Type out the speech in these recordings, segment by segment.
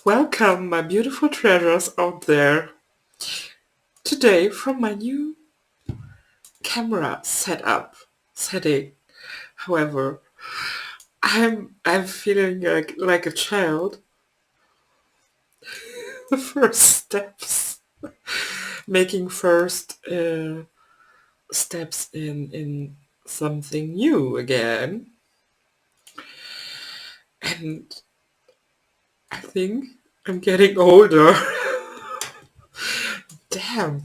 Welcome, my beautiful treasures out there. Today, from my new camera setting. However, I'm feeling like a child. The first steps, making first steps in something new again, and I think I'm getting older. Damn.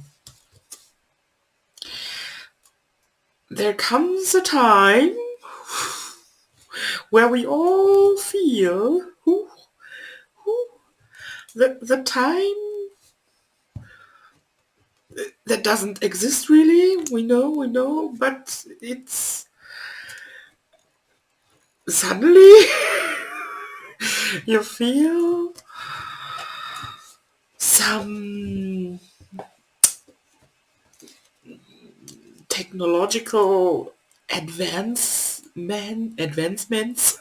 There comes a time where we all feel the time that doesn't exist really. We know, but it's suddenly you feel some technological advancements,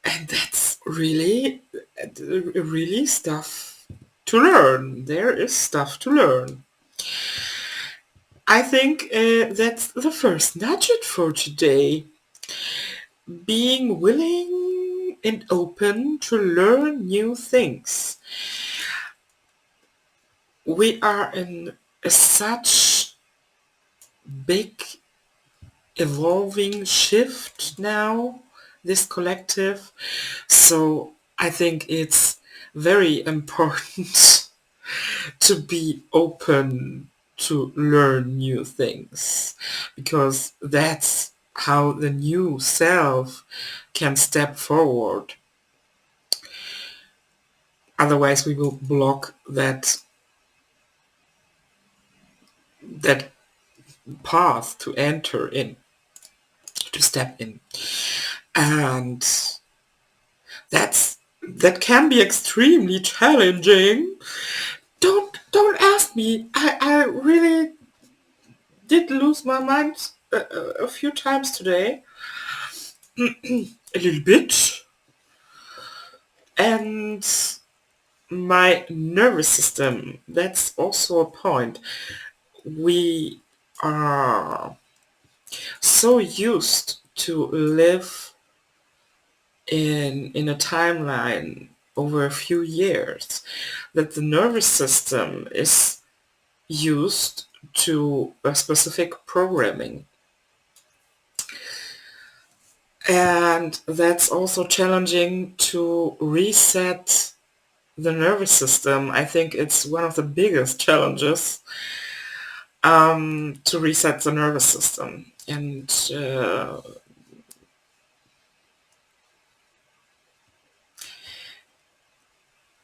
and that's really stuff to learn. There is stuff to learn. I think that's the first nugget for today. Being willing and open to learn new things. We are in such big evolving shift now, this collective, so I think it's very important to be open to learn new things, because that's how the new self can step forward. Otherwise we will block that path to enter in, to step in, and that can be extremely challenging. Don't ask me. I really did lose my mind a few times today. A little bit. And my nervous system, that's also a point. We are so used to live in a timeline over a few years that the nervous system is used to a specific programming. And that's also challenging to reset the nervous system. I think it's one of the biggest challenges to reset the nervous system. And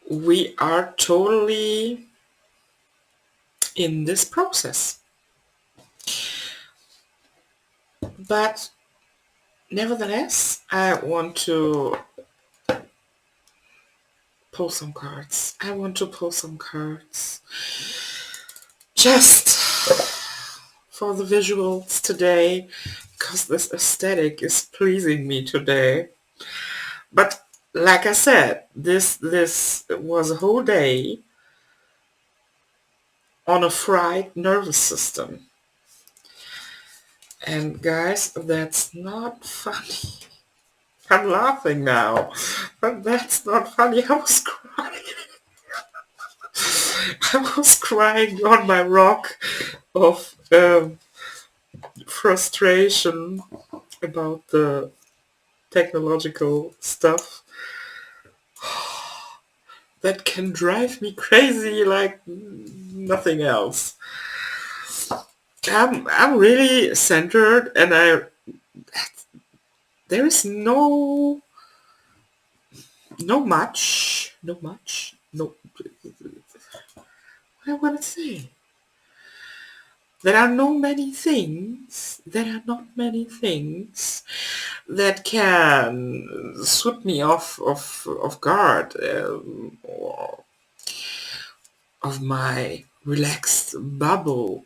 we are totally in this process. But nevertheless, I want to pull some cards. Just for the visuals today, because this aesthetic is pleasing me today. But like I said, this was a whole day on a fried nervous system. And guys, that's not funny. I'm laughing now, but that's not funny. I was crying. I was crying on my rock of frustration about the technological stuff that can drive me crazy like nothing else. I'm really centered, and there is no what I want to say. There are not many things that can sweep me off guard, or of my relaxed bubble.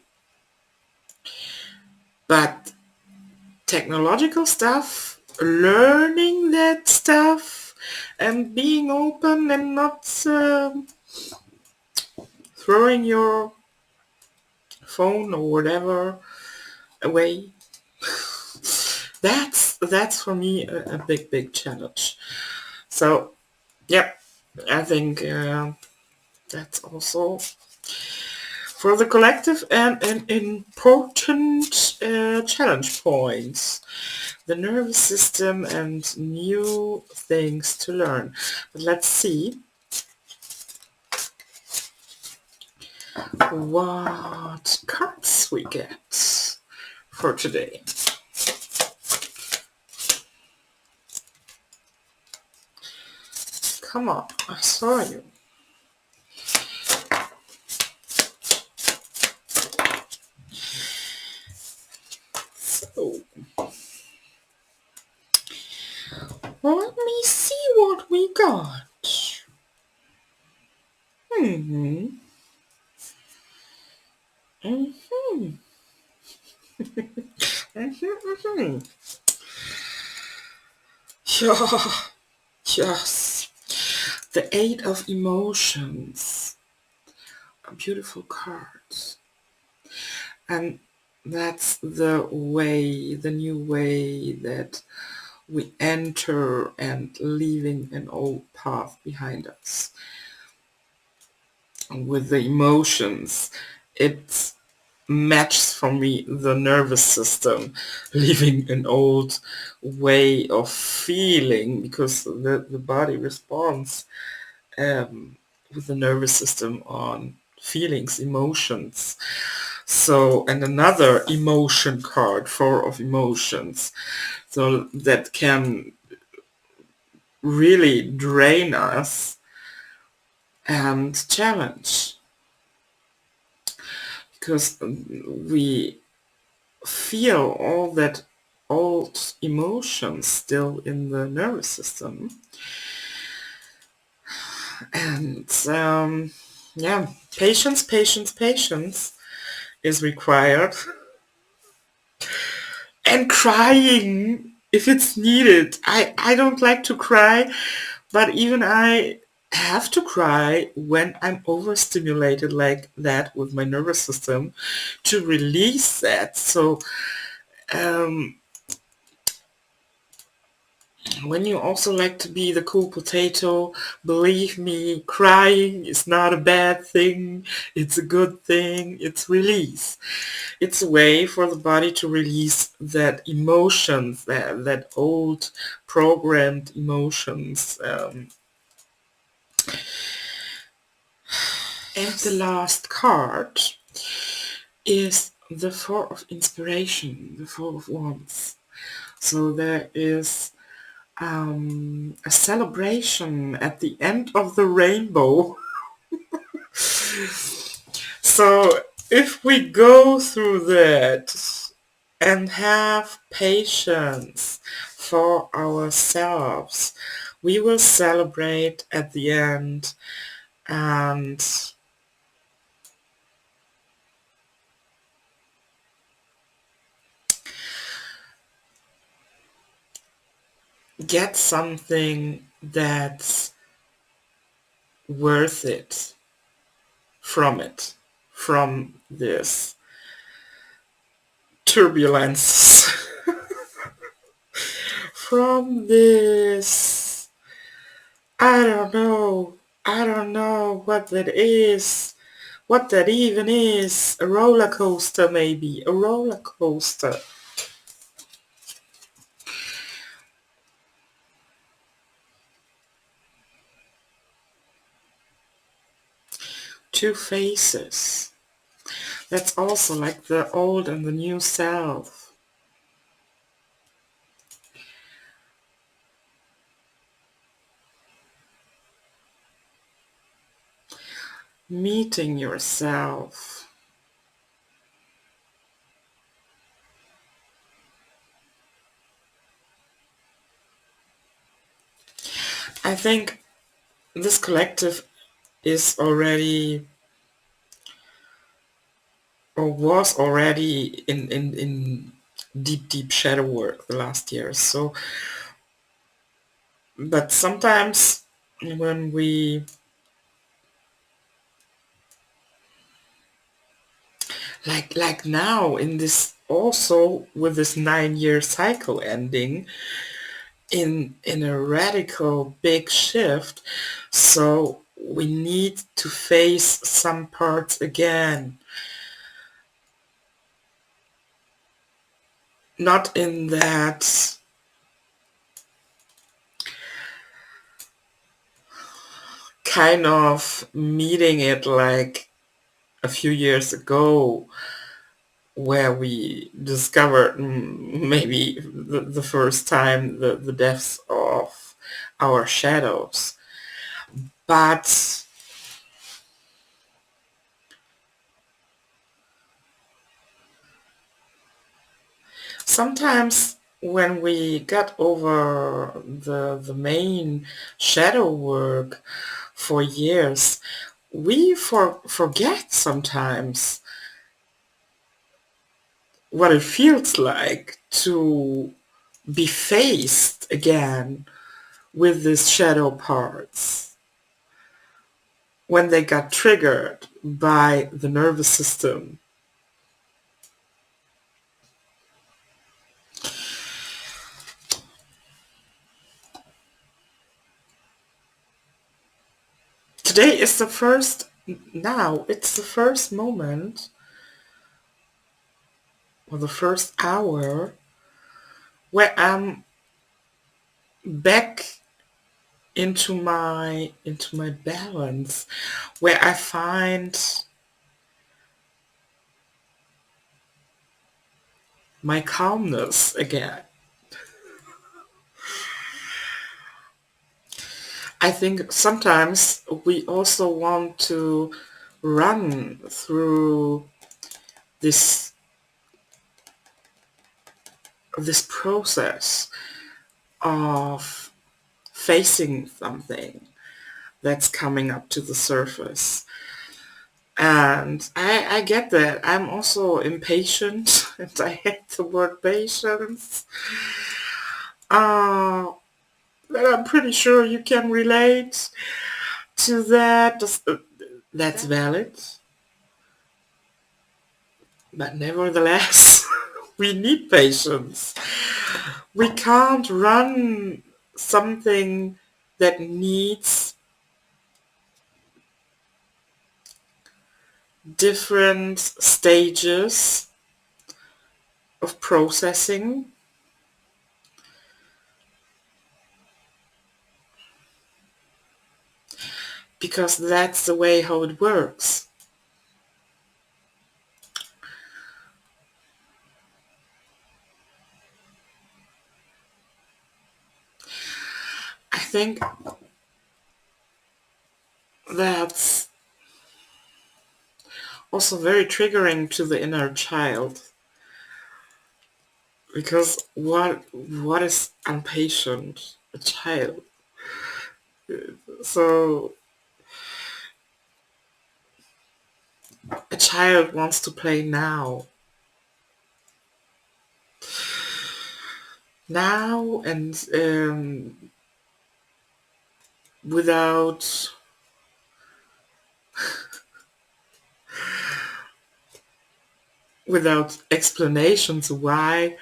But technological stuff, learning and being open and not throwing your phone or whatever away. That's for me a big challenge. So yeah, I think that's also for the collective and an important challenge points. The nervous system and new things to learn. But let's see what cards we get for today. Come on, I saw you. So, let me see what we got. Mm-hmm. Mm-hmm. Mm-hmm. Yeah. Yes. The Eight of Emotions. A beautiful card. And that's the way, the new way that we enter and leaving an old path behind us. And with the emotions, it matches for me the nervous system, leaving an old way of feeling, because the body responds with the nervous system on feelings, emotions. So, and another emotion card, Four of Emotions, so that can really drain us and challenge, because we feel all that old emotions still in the nervous system. And yeah, patience is required. And crying if it's needed. I don't like to cry, but even I have to cry when I'm overstimulated like that with my nervous system to release that. So when you also like to be the cool potato, believe me, crying is not a bad thing. It's a good thing. It's release. It's a way for the body to release that emotions, that old programmed emotions. And the last card is the Four of Inspiration, the Four of Wands. So there is a celebration at the end of the rainbow. So if we go through that and have patience for ourselves, we will celebrate at the end and get something that's worth it from this turbulence, from this, I don't know what that is, what that even is, a roller coaster maybe, a roller coaster. Two faces. That's also like the old and the new self. Meeting yourself. I think this collective is already or was already in deep shadow work the last years. So But sometimes when we, like now in this, also with this 9-year cycle ending, in a radical big shift, so we need to face some parts again. Not in that kind of meeting it like a few years ago, where we discovered maybe the first time the depths of our shadows. But sometimes when we got over the main shadow work for years, we forget sometimes what it feels like to be faced again with these shadow parts when they got triggered by the nervous system. Today is the first, now it's the first moment, or the first hour, where I'm back into my balance, where I find my calmness again. I think sometimes we also want to run through this this process of facing something that's coming up to the surface. And I get that. I'm also impatient, and I hate the word patience. Uh, but I'm pretty sure you can relate to that. That's valid. But nevertheless, we need patience. We can't run something that needs different stages of processing, because that's the way how it works. I think that's also very triggering to the inner child, because what is impatient? A child. So a child wants to play now, and without explanations why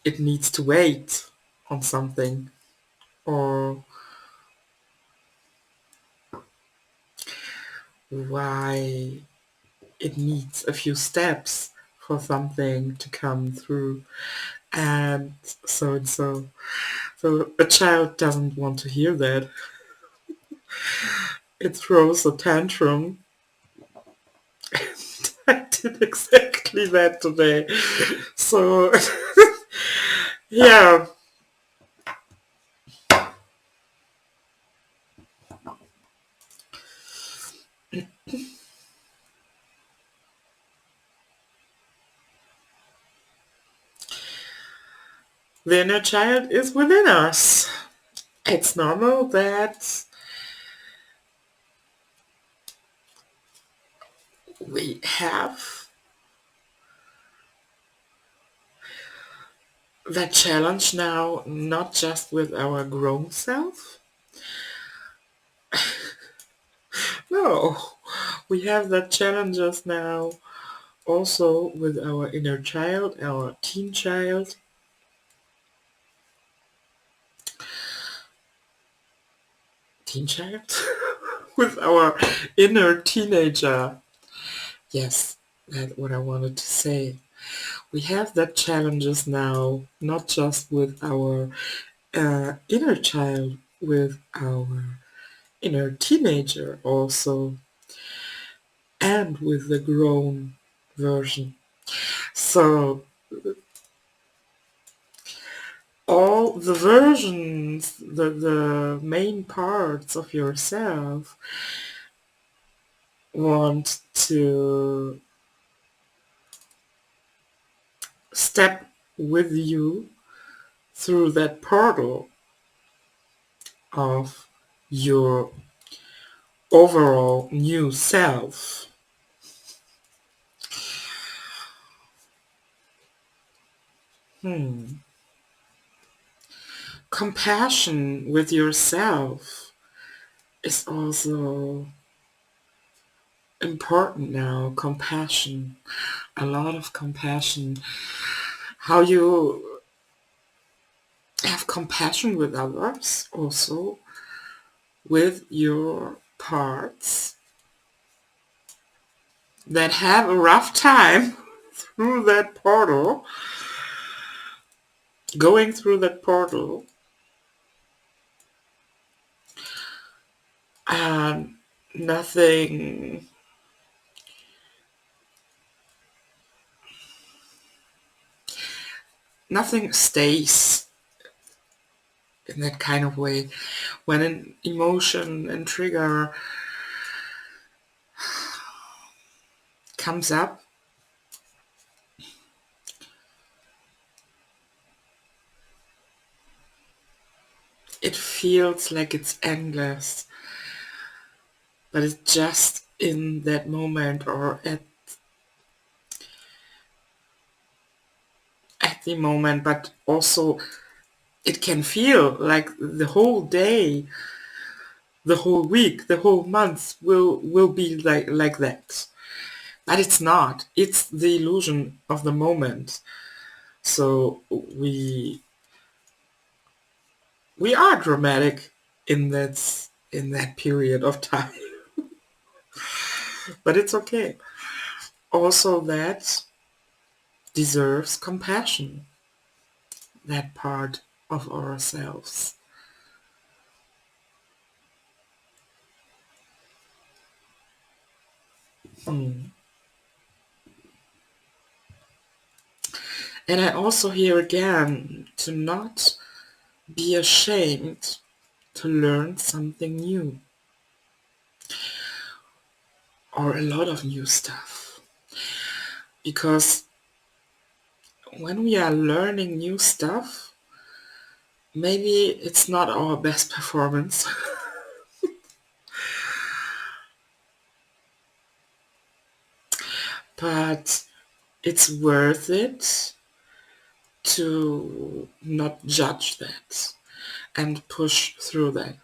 it needs to wait on something, or why it needs a few steps for something to come through, and so and so. So a child doesn't want to hear that. It throws a tantrum. I did exactly that today. So yeah, the inner child is within us. It's normal that we have that challenge now, not just with our grown self. No, we have that challenges now also with our inner child, our teen child. Teen child? With our inner teenager. Yes, that's what I wanted to say. We have that challenges now, not just with our inner child, with our inner teenager also, and with the grown version. So all the versions, the main parts of yourself want to step with you through that portal of your overall new self. Compassion with yourself is also important now. Compassion, a lot of compassion. How you have compassion with others, also with your parts that have a rough time through that portal, going through that portal, and nothing stays in that kind of way. When an emotion and trigger comes up, it feels like it's endless, but it's just in that moment or at the moment, but also it can feel like the whole day, the whole week, the whole month will be like that. But it's not. It's the illusion of the moment. So we are dramatic in that period of time. But it's okay. Also that deserves compassion, that part of ourselves. And I also hear again to not be ashamed to learn something new or a lot of new stuff. Because when we are learning new stuff, maybe it's not our best performance. But it's worth it to not judge that and push through that.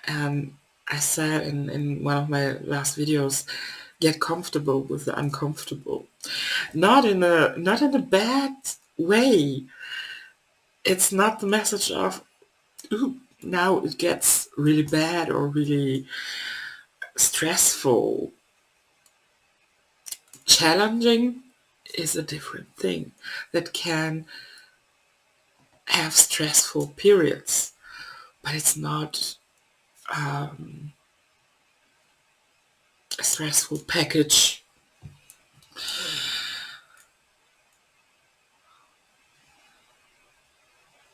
And I said in one of my last videos, get comfortable with the uncomfortable. Not in a bad way. It's not the message of, ooh, now it gets really bad or really stressful. Challenging is a different thing that can have stressful periods, but it's not a stressful package.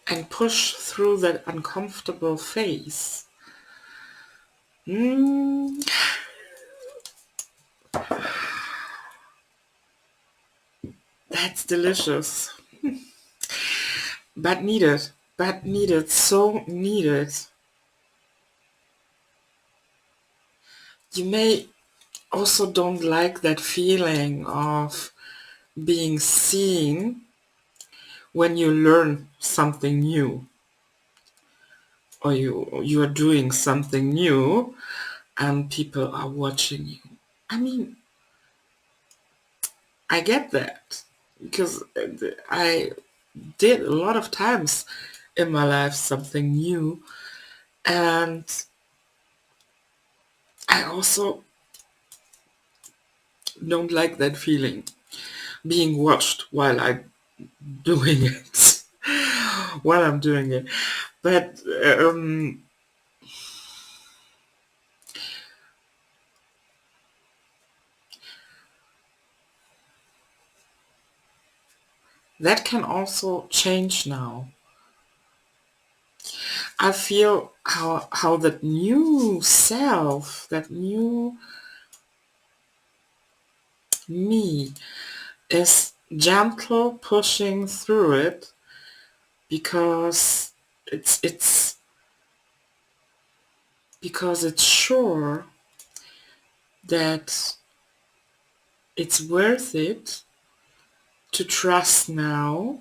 And push through that uncomfortable phase. That's delicious. But needed. So needed. You may also don't like that feeling of being seen when you learn something new, or you are doing something new and people are watching you. I mean, I get that because I did a lot of times in my life something new, and I also don't like that feeling, being watched while I'm doing it. While I'm doing it. But that can also change now. I feel how that new self, that new me is gentle pushing through it because it's because it's sure that it's worth it to trust now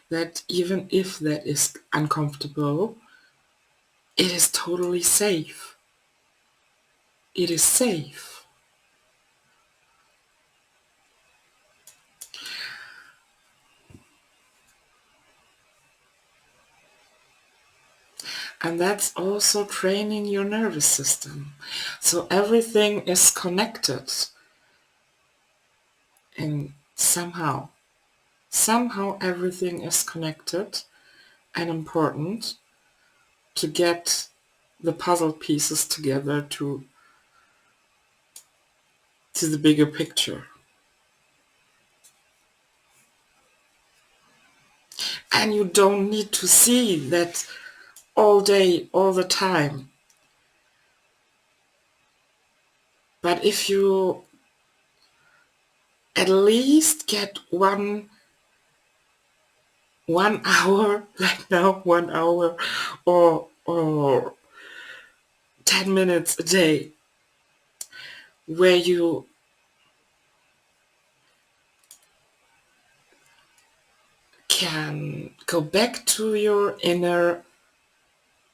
that even if that is uncomfortable, it is totally safe. It is safe. And that's also training your nervous system. So everything is connected. And somehow everything is connected and important to get the puzzle pieces together to the bigger picture. And you don't need to see that all day, all the time. But if you at least get one hour, like now, 1 hour, or 10 minutes a day, where you can go back to your inner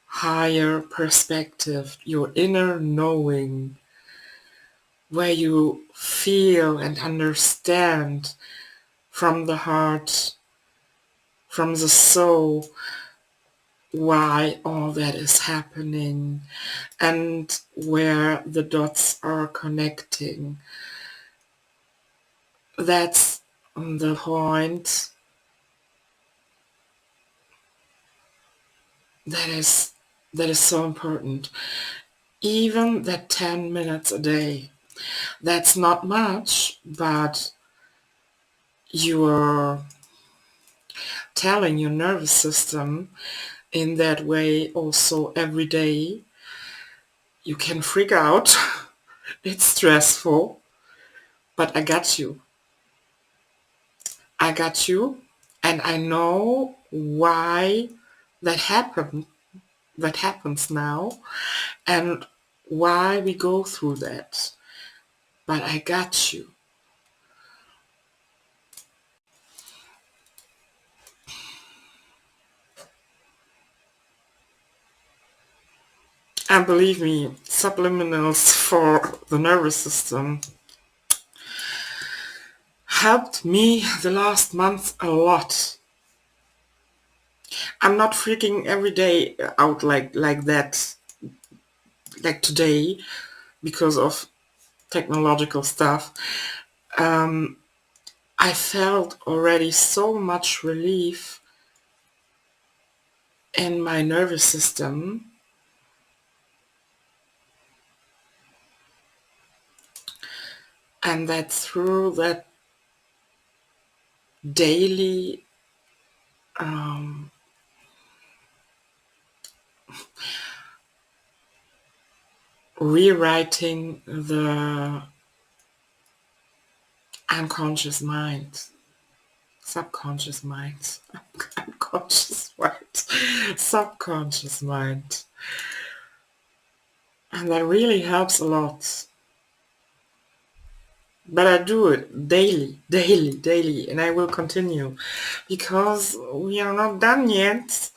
higher perspective, your inner knowing, where you feel and understand from the heart, from the soul, why all that is happening and where the dots are connecting. That's the point that is so important. Even that 10 minutes a day, that's not much, but you are telling your nervous system in that way also every day. You can freak out. It's stressful, but I got you. I got you, and I know why that happened. That happens now, and why we go through that. But I got you. And believe me, subliminals for the nervous system helped me the last month a lot. I'm not freaking every day out like that, like today, because of technological stuff. I felt already so much relief in my nervous system, and that through that daily rewriting the unconscious mind, subconscious mind, unconscious mind, subconscious mind. And that really helps a lot. But I do it daily, daily, daily, and I will continue because we are not done yet,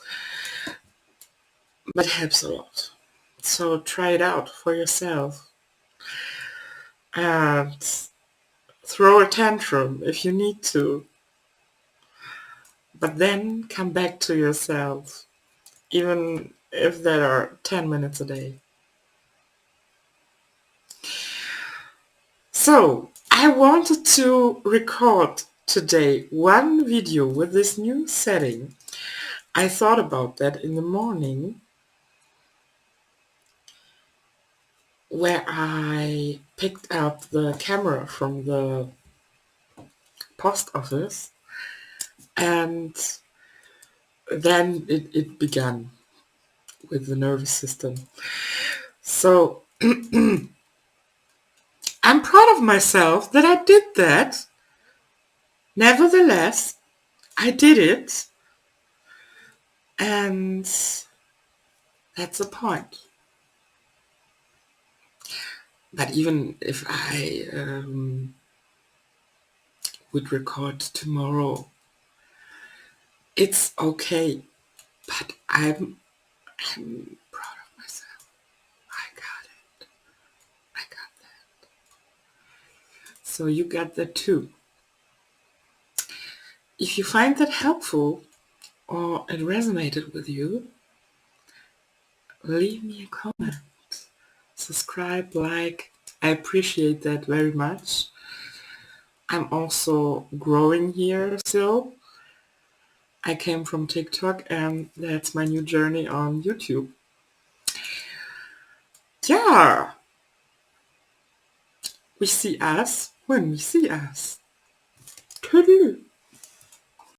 but it helps a lot. So try it out for yourself and throw a tantrum if you need to, but then come back to yourself, even if there are 10 minutes a day. So, I wanted to record today one video with this new setting. I thought about that in the morning, where I picked up the camera from the post office, and then it began with the nervous system. So I'm proud of myself that I did that. Nevertheless, I did it, and that's the point. But even if I would record tomorrow, it's okay. But I'm proud of myself. I got it. I got that. So you got that too. If you find that helpful or it resonated with you, leave me a comment. Subscribe, like. I appreciate that very much. I'm also growing here still. I came from TikTok and that's my new journey on YouTube. Yeah, we see us when we see us. Toodaloo.